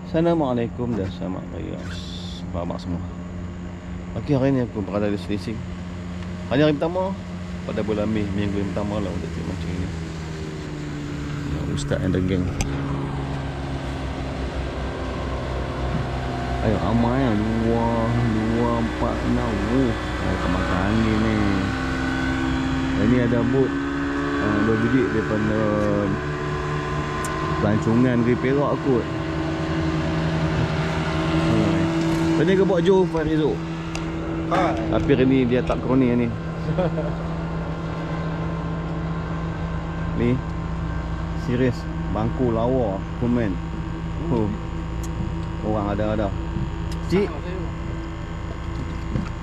Assalamualaikum dan selamat raya Selamat semua. Okey, hari ni aku berada di Selising. Hari pertama pada bulan Mei, minggu yang pertama lah untuk tengok macam ni. Ustaz and the gang. Ayo ramai lah, 2, 4, 6. Kemakan angin ni. Dan ni ada bot 2 biji daripada pelancongan ke Perak kot. Tadi ke buat Joe Farizo. Tapi hari ni dia tak kroni ni. Ni serius, bangku lawa komen. Orang ada. Cik.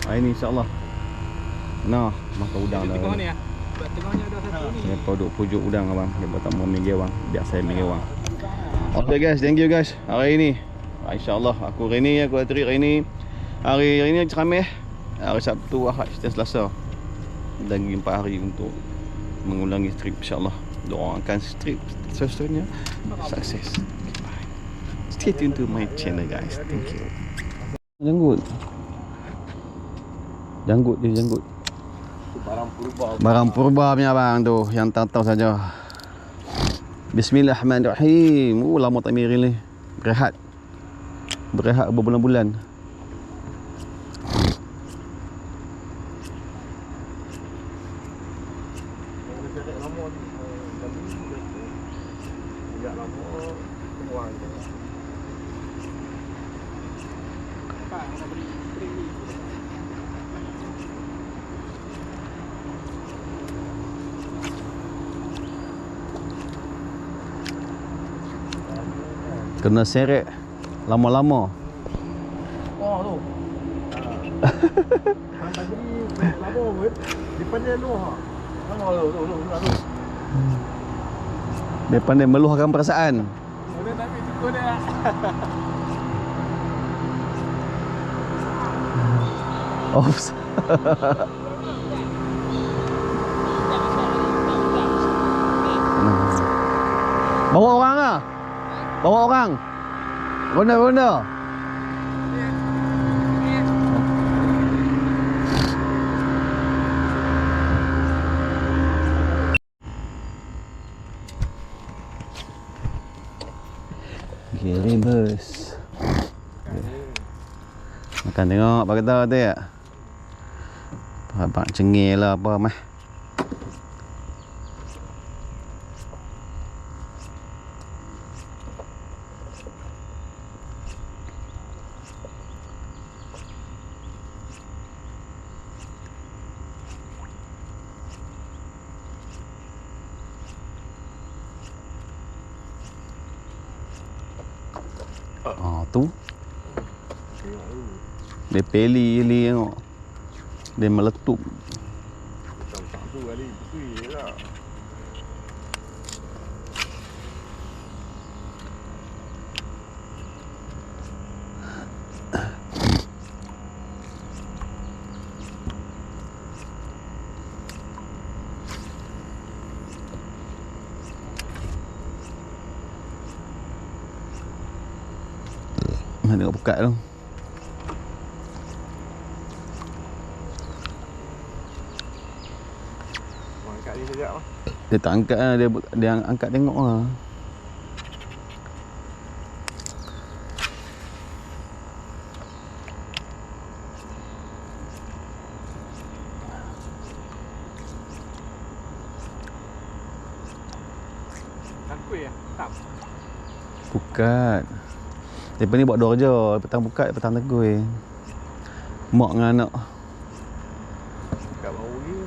Hari ni insya-Allah. Nah, makan udang dah. Tengok ni ah. Tengoknya ada satu ni. Dia produk pujuk udang abang. Dia tak mau minggir bang. Biar saya minggir bang. Okay guys, thank you guys. Hari ni InsyaAllah aku hari ni aku trip hari ni. Hari ni Khamis, hari Sabtu, Ahad, Selasa. Dan 4 hari untuk mengulangi trip insyaAllah. Doakan trip seterusnya sukses. Bye. Stay tuned to my channel guys. Thank you. Janggut. Barang purba punya bang tu, yang tak tahu saja. Bismillahirrahmanirrahim. Lama tak miril ni. Berehat berbulan-bulan. Kena seret lama-lama. Oh tu. Sampai jadi lama pun. Depan dia luah. Lama tu. Dia pandai meluahkan perasaan. Boleh tak ambil cukup dia. Oops. Bawa orang ah. Bawa orang. Ronda. Gili bus. Makan tengok apa kata tu ya. Abang cengil lah apa mah. Tu dia peli tengok. Dia meletup. Satu kali betul lah. Mana buka tu. Angkat dia sekejap lah. Dia tak angkat lah, dia angkat tengok lah. Takut ya? Tak. Bukat. Lepas ni buat dua kerja. Petang bukat, petang tegui. Mak dengan anak. Bukat bau ni.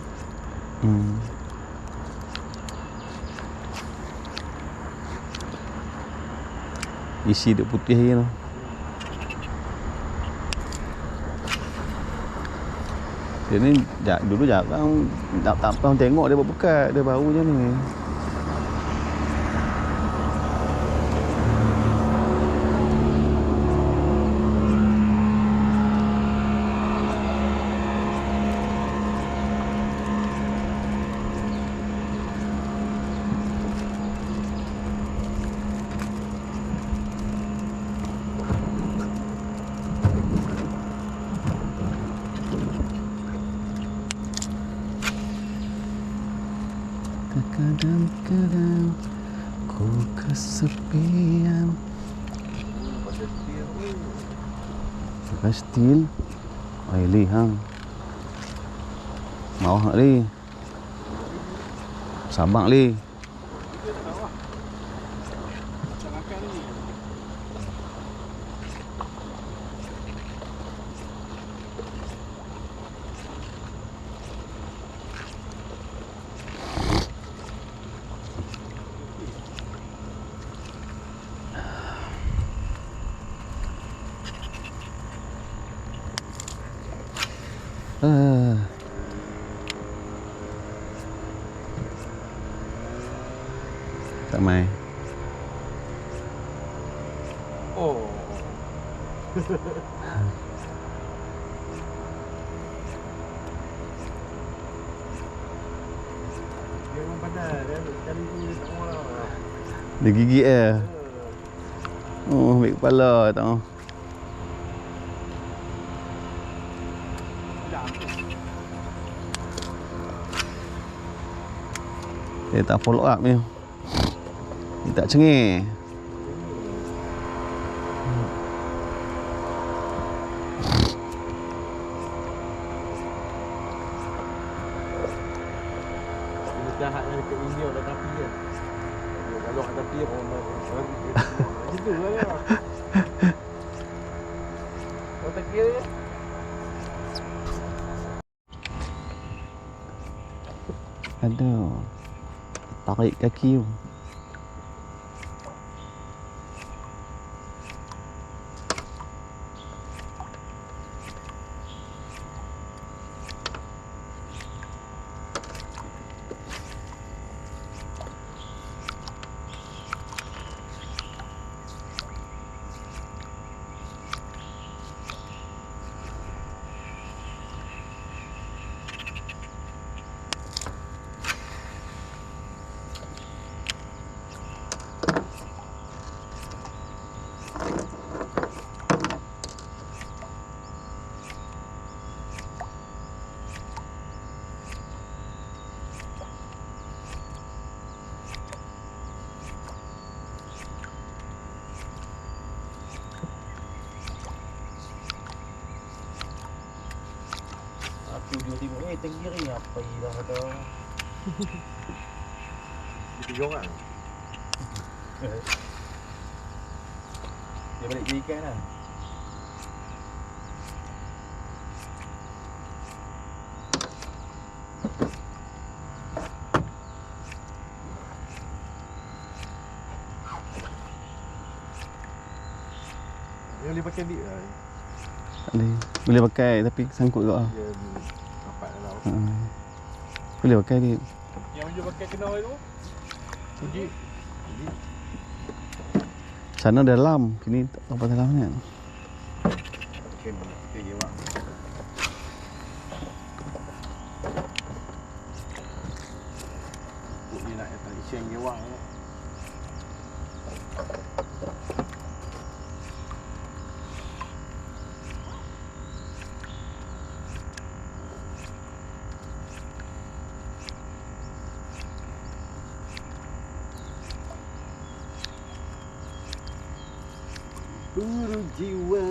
Isi dia putih je tu. Dia ni dulu jarang tak pernah tengok dia buat bukat. Dia baru je ni. kadang-kadang ku kesepian. Pakai steel. Ai li hang. Mau hak li. Sabak li. Tak mai. Oh. Dia memang pandai. Dia kali ni dia tak mahu lah. Dia gigit Oh, ambil kepala tak mahu. Dia tak follow up ni. Dia tak cengih. Dia jahat yang dekat India dah tapi kan. Kalau kat tapi orang gitu lah dia. Kau tak kira je. Aduh. Tarik kaki tu. Tengok tengok kiri apa hilang kata. Itu orang. Dia balik kiri kan lah. Dia boleh pakai dik lah. Boleh pakai tapi sangkut juga lah. Dia rapat lah. Boleh pakai dia. Yang dia pakai kenal itu? Uji. Sana dalam, sini tak apa dalam kan. Okey, kita jawab. Dia nak datang share jawab. Guru jiwa.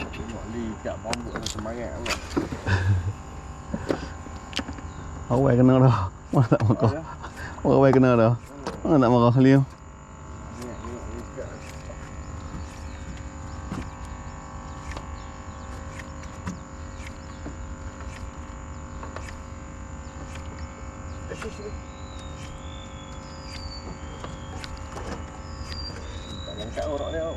Tengok li kat rambut ada semangat Allah. Awal kena dah. Mana tak marah. Awal kena dah. Mana tak marah Liam. Tengok li kat. Tak angkat orang dia.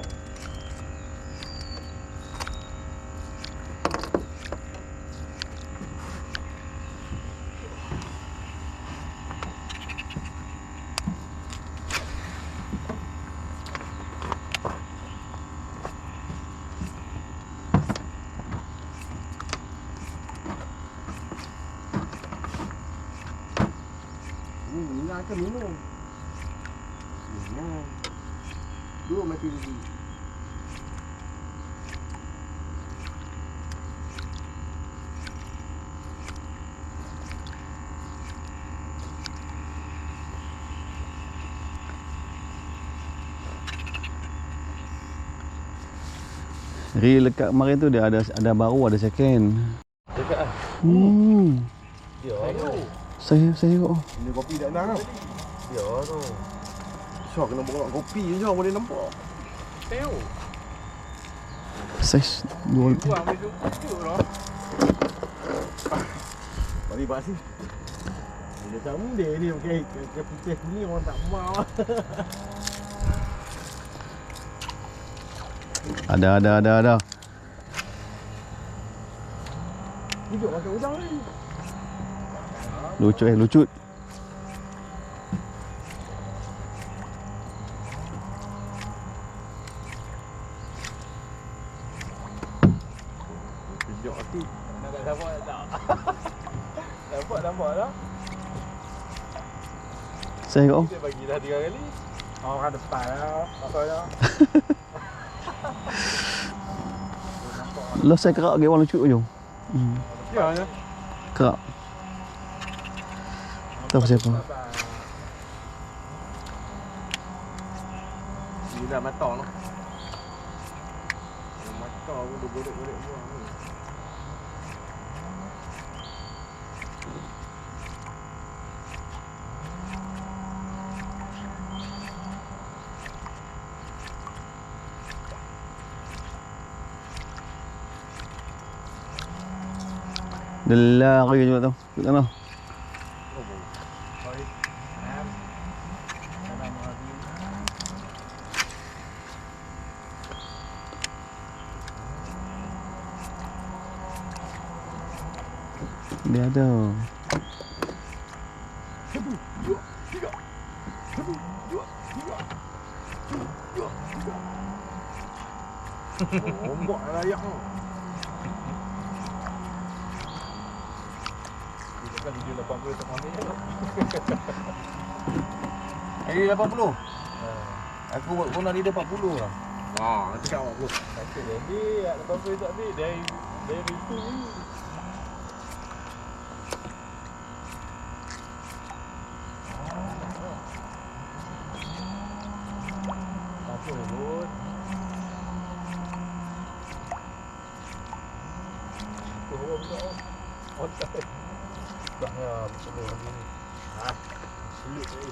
Minum ke minum? Minum. Dua mati lagi. Reel dekat kemarin tu dia ada baru, ada second. Dekat ah. Ya tu. Saya tengok. Ini kopi dah nang. Ya tu. Syok kena bawa kopi je boleh nampak. Teo. Saiz 2. Buang ambil tu lah. Mari basi. Dia tak muda ni pakai putih ni orang tak mau. Ada. Hidup makan udang ni. Lucut. Hidup hati. Nak dapat tak? Dapat lah. Saya tengok. Kita bagi dah 3 kali. Orang depan lah. Apa dah? Lo saya kerak lagi orang lucu je. Ya ya. Kerak. Tahu siapa? Ini dah matang lah. Matang pun dia golek-golek buang ni. Dah lari juga tu. Kat sana. Dia ada. Ombak layak tu. Kita kan video 80 tak ambil. Ini 80. Aku buat guna dia 40 lah. Wah, nanti kat 80. Kata dia 80 tak ambil dari itu ni. Dah betul lagi ni. Sulit ni.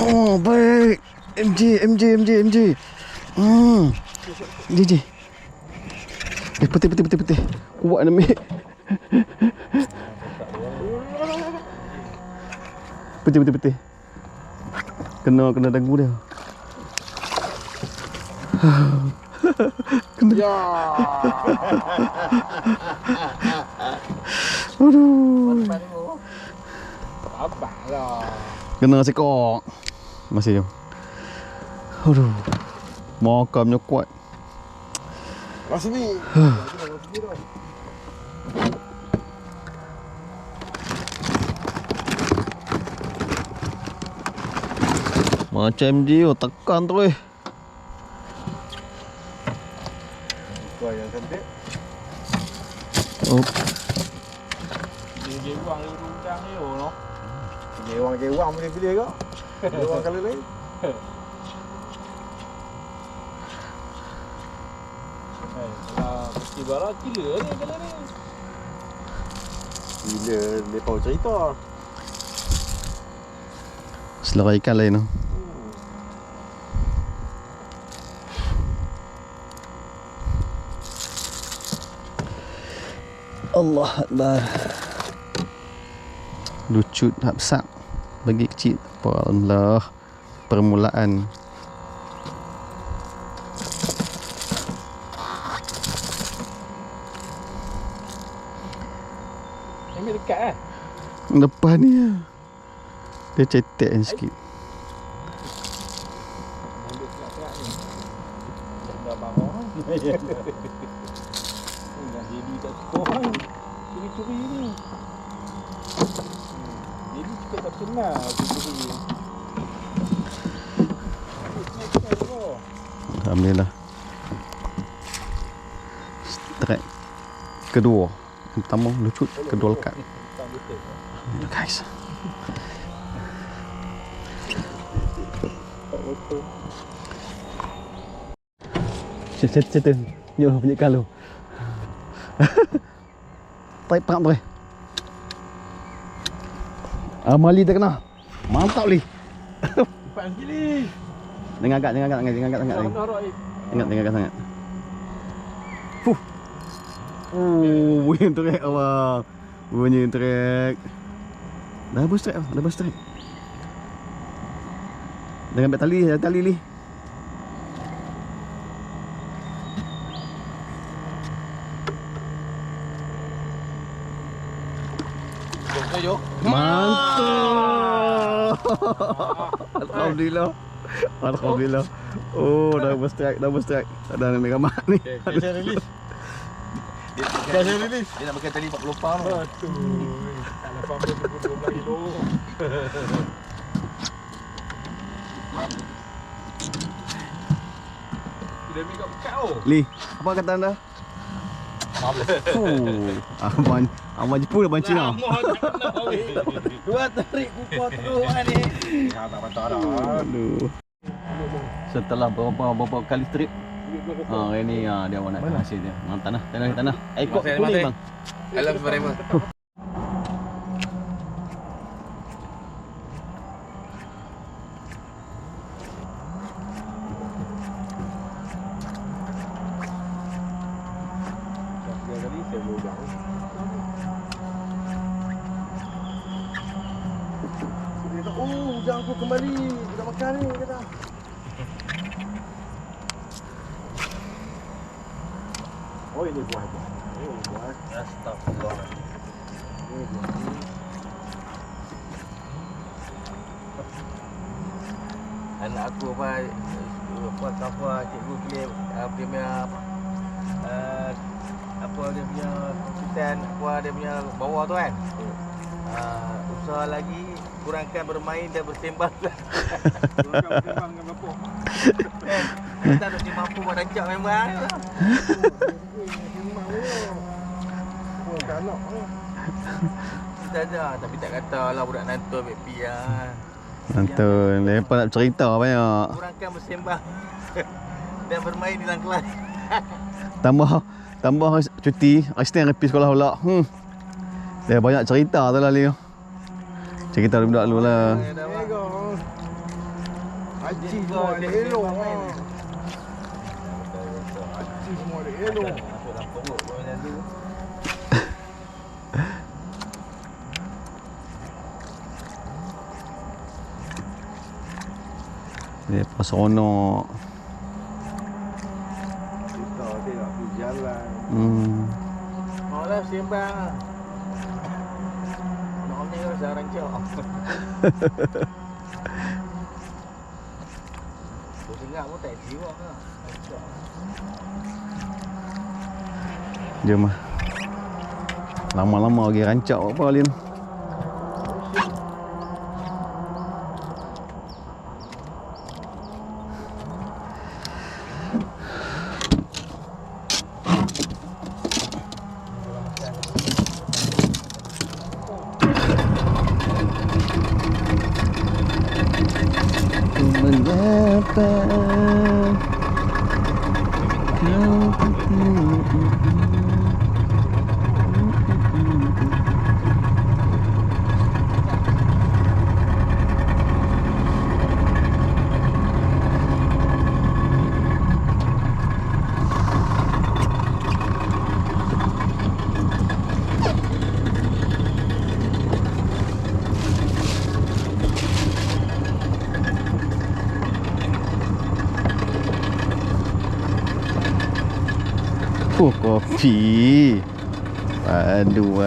Oh, baik. MJ. MJ. Putih. Kuat nak ambil. Putih. Kena dagu dia. Ya. Aduh. Abanglah. Kena sekok. Masih jom. Aduh. Makamnya kuat. Kat sini. Macam MJ oh, tekan terus. Kau yang cantik. Oh. Dia buang ni rundang ni oh. Gewang boleh pilih ke? Gewang kali lain. Mesti barang gila ni kali ni. Gila, dia tahu cerita. Selera ikan lain tu. Allah Akbar. Lucut tak besar. Bagi kecil. Allah. Permulaan. Ambil dekat Depan ni lah. Dia cetek sikit. Ambil dekat ni. Dah marah. Dah jadi tak korang. Curi-curi ni. Jadi kita tak kenal curi-curi. Alhamdulillah. Strike kedua. Yang pertama lucut, kedua lekat. Alhamdulillah guys. Cerita Yo punya kalau. Tarik perang tu. Amali tak kena. Mantap li. Cepat gili. Jangan agak sangat. Ingat sangat. Fuh. Bunyi trek awak. Bunyi trek. Double strike. Jangan ambil tali li. Jom. Mantap. Alhamdulillah. Oh, double strike. Tak ada ambil gambar ni. Saya release. Dia nak pakai tali 40 pound. Aduh. Tak lepas pun 12 kilo. Dia ambil kat pekat tu. Li, apa kata anda? Abang Jepun abang Cina. Dua tarik kukuh terus ni. Ya tak patah dah. Aduh. Setelah beberapa kali trip, hari ni dia awak nak hasil dia. Tanah. Ikut kuning bang. Alam forever. Hujang aku kembali. Kita makan ni kata. Oh ini buah. Astagfirullah. Anak aku apa cikgu dia punya apa dia punya konsultan dia punya bawah tu kan. Usaha lagi kurangkan bermain dan bersembang. Kurangkan bersembang dengan bapak. Kita nak mampu buat rancak memang. Kanak. Kita ada tapi tak kata lah budak nantu ambil pi lah. Nanti lepas nak cerita banyak. Kurangkan bersembang dan bermain di dalam kelas. Tambah cuti, extend repi sekolah pula. Dia banyak cerita tu lah Leo. Cerita budak dulu lah. Haji semua ada elok. Haji semua ada elok. Masuk dalam perut pun macam tu. Dia pas seronok. Kita dia nak pergi jalan. Mau lah sembang lah. Nak ni rasa rancak. Kau tengok pun tak jiwa lah. Jom lah. Lama-lama lagi rancak apa Lin. Mengapa Kopi. Aduh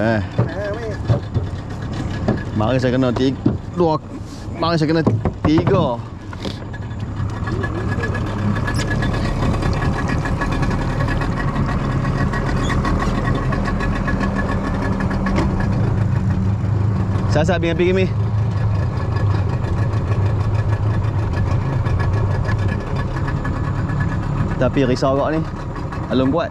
Mari saya kena dua. Mari saya kena 3. Sasa dengan pergi mi. Tapi risau agak ni. Alun buat.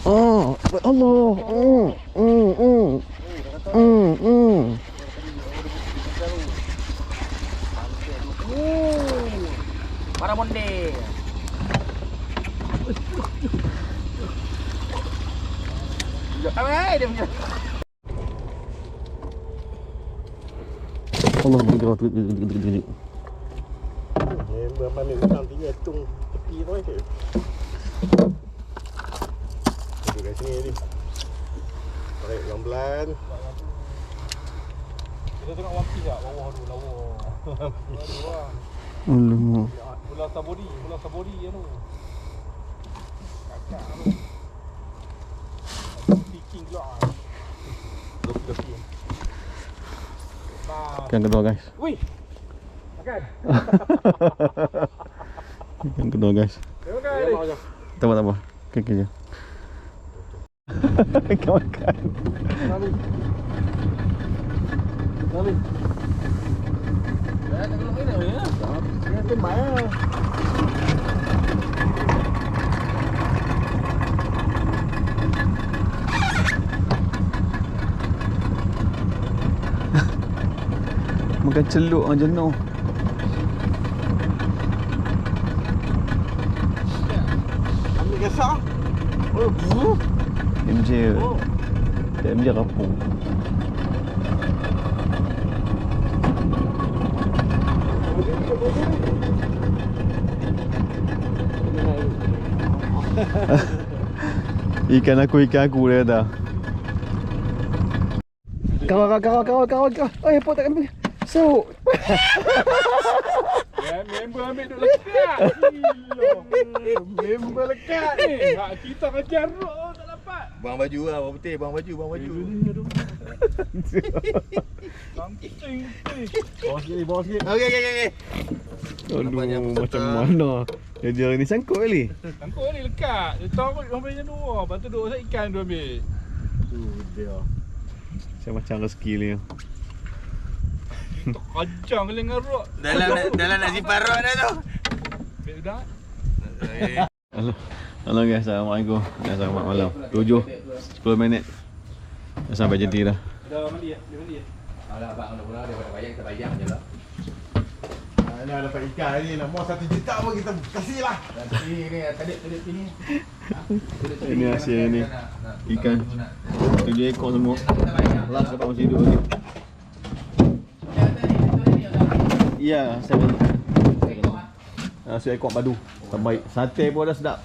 Oh, Allah. Para bonde. Dia punya. Allah bergerak. Mana datang tinggal tung tepi tu je. Duduk kat sini ni. Tarik pelan-pelan. Kita tengok One Piece tak? Bawah tu, lawa. Aduh. Alamak. Pulau Sabori je tu. Kakak tu. Speaking pula. Lopi. Yang kedua guys. Wih. Makan. Yang kedua guys. Terima kasih. Tak apa. Kaki je. Kau makan. Lalu. Dah tak belum ini ya. Dia tembak ah. Makan celuk orang jenuh. Ambil gasak. Oh, buru. MJ. MJ rapuh. Ikan aku dia dah. Kau. Eh, pot tak ambil. So. Ya, member ambil duk lekat. Gila. Member lekat ni. Hak kita kejar roh tak dapat. Buang baju lah, buang putih, buang baju. Something. Bawa sikit. Okey. Aduh, macam mana? Dia ni sangkut kali. Tangkuk ni lekat. Dia tahu orang boleh jenuh. Lepas tu duk ikan tu ambil. Tu dia. Saya macam rezeki ni. Kacang kali ngaruk. Dalam nasi parut dah tu. Beda. Halo guys, Assalamualaikum. Selamat malam. 7 10 minit. Dah sampai jenti dah. Dah mandi ya? Dia mandi ya? Alah abang nak pulang daripada bayar kita bayar je lah. Dah dapat ikan ni. Nak mau 1 juta pun kita kasih lah. Nanti ni tadi sini. Ini hasil ni. Ikan 7 ekor semua. Last dapat masih hidup lagi. Ya, saya beli. Nasi ekor padu. Terbaik. Sate pun dah sedap.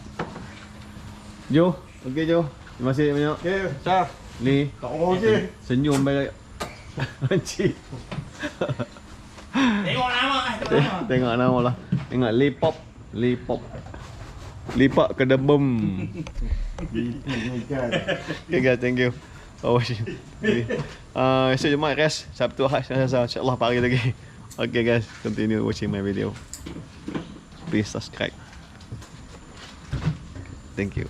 Jo, okey Jo. Terima kasih banyak. Okay, Syah. Ni Tak orang je. senyum baik. Encik. Tengok nama. Tengok nama lah. Tengok Lipop. Lipak kedembem. Ikan. Okay guys, thank you for watching. Okay. Esok Jumaat rest, Sabtu Ahad insyaAllah pagi lagi. Okay guys, continue watching my video. Please subscribe. Thank you.